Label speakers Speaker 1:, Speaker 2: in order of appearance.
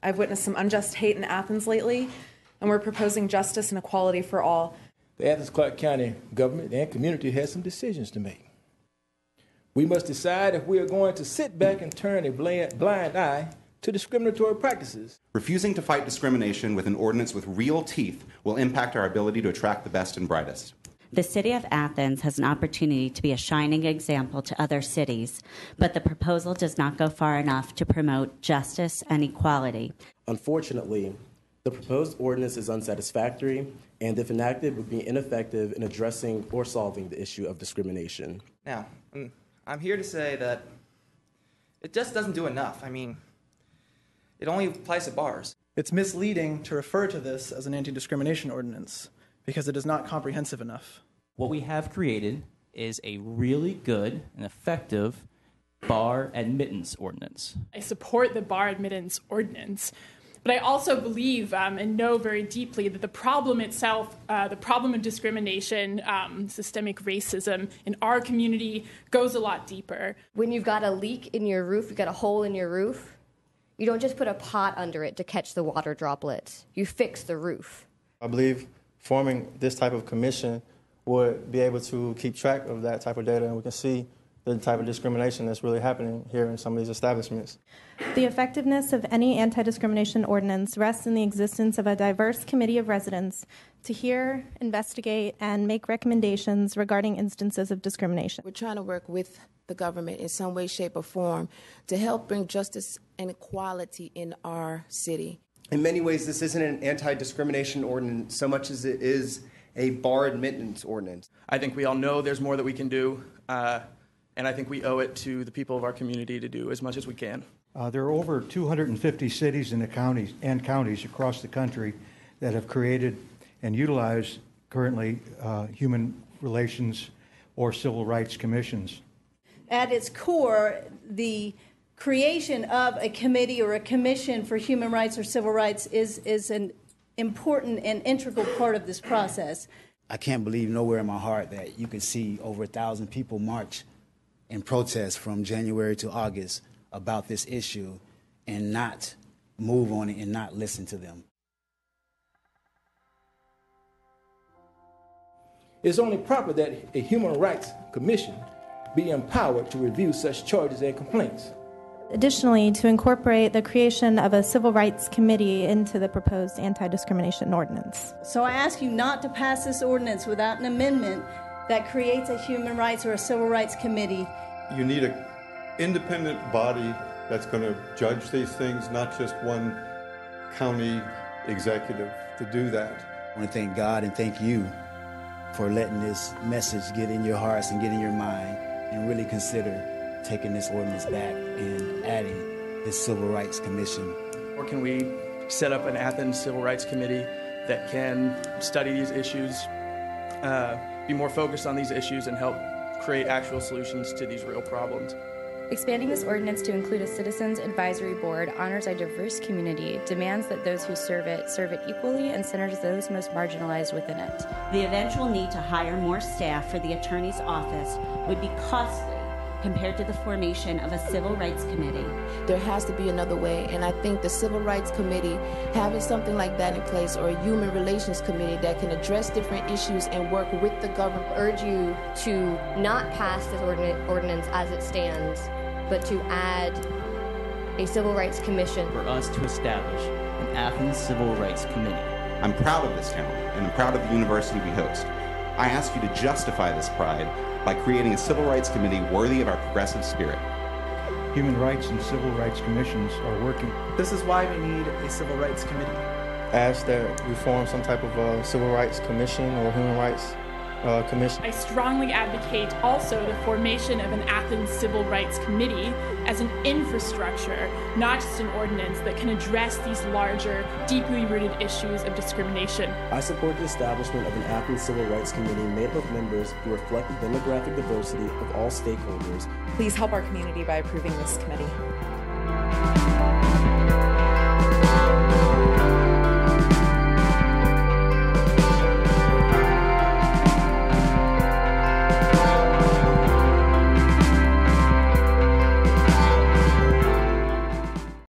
Speaker 1: I've witnessed some unjust hate in Athens lately, and we're proposing justice and equality for all.
Speaker 2: The Athens Clarke County government and community has some decisions to make. We must decide if we are going to sit back and turn a blind eye to discriminatory practices.
Speaker 3: Refusing to fight discrimination with an ordinance with real teeth will impact our ability to attract the best and brightest.
Speaker 4: The City of Athens has an opportunity to be a shining example to other cities, but the proposal does not go far enough to promote justice and equality.
Speaker 5: Unfortunately, the proposed ordinance is unsatisfactory, and if enacted, would be ineffective in addressing or solving the issue of discrimination.
Speaker 6: Now, I'm here to say that it just doesn't do enough. I mean, it only applies to bars.
Speaker 7: It's misleading to refer to this as an anti-discrimination ordinance because it is not comprehensive enough.
Speaker 8: What we have created is a really good and effective Bar Admittance Ordinance.
Speaker 9: I support the Bar Admittance Ordinance, but I also believe and know very deeply that the problem itself, the problem of discrimination, systemic racism in our community goes a lot deeper.
Speaker 10: When you've got a leak in your roof, you've got a hole in your roof, you don't just put a pot under it to catch the water droplets. You fix the roof.
Speaker 11: I believe forming this type of commission would be able to keep track of that type of data, and we can see the type of discrimination that's really happening here in some of these establishments.
Speaker 12: The effectiveness of any anti-discrimination ordinance rests in the existence of a diverse committee of residents to hear, investigate, and make recommendations regarding instances of discrimination.
Speaker 13: We're trying to work with the government in some way, shape, or form to help bring justice and equality in our city.
Speaker 14: In many ways, this isn't an anti-discrimination ordinance so much as it is a bar admittance ordinance.
Speaker 7: I think we all know there's more that we can do, and I think we owe it to the people of our community to do as much as we can.
Speaker 15: There are over 250 cities in the counties across the country that have created and utilize currently human relations or civil rights commissions.
Speaker 16: At its core, the creation of a committee or a commission for human rights or civil rights is an important and integral part of this process.
Speaker 17: I can't believe nowhere in my heart that you can see over 1,000 people march in protest from January to August about this issue and not move on it and not listen to them.
Speaker 2: It's only proper that a Human Rights Commission be empowered to review such charges and complaints.
Speaker 12: Additionally, to incorporate the creation of a Civil Rights Committee into the proposed anti-discrimination ordinance.
Speaker 16: So I ask you not to pass this ordinance without an amendment that creates a Human Rights or a Civil Rights Committee.
Speaker 18: You need an independent body that's going to judge these things, not just one county executive to do that.
Speaker 17: I want to thank God and thank you for letting this message get in your hearts and get in your mind and really consider taking this ordinance back and adding this Civil Rights Commission.
Speaker 7: Or can we set up an Athens Civil Rights Committee that can study these issues, be more focused on these issues, and help create actual solutions to these real problems?
Speaker 19: Expanding this ordinance to include a Citizens Advisory Board honors our diverse community, demands that those who serve it equally, and centers those most marginalized within it.
Speaker 4: The eventual need to hire more staff for the attorney's office would be costly compared to the formation of a Civil Rights Committee.
Speaker 13: There has to be another way, and I think the Civil Rights Committee, having something like that in place, or a Human Relations Committee that can address different issues and work with the government.
Speaker 10: I urge you to not pass this ordinance as it stands, but to add a Civil Rights Commission.
Speaker 8: For us to establish an Athens Civil Rights Committee.
Speaker 3: I'm proud of this town, and I'm proud of the university we host. I ask you to justify this pride by creating a Civil Rights Committee worthy of our progressive spirit.
Speaker 15: Human rights and civil rights commissions are working.
Speaker 7: This is why we need a Civil Rights Committee.
Speaker 11: Ask that we form some type of Civil Rights Commission or Human Rights Commission.
Speaker 9: I strongly advocate also the formation of an Athens Civil Rights Committee as an infrastructure, not just an ordinance that can address these larger, deeply rooted issues of discrimination.
Speaker 5: I support the establishment of an Athens Civil Rights Committee made up of members who reflect the demographic diversity of all stakeholders.
Speaker 1: Please help our community by approving this committee.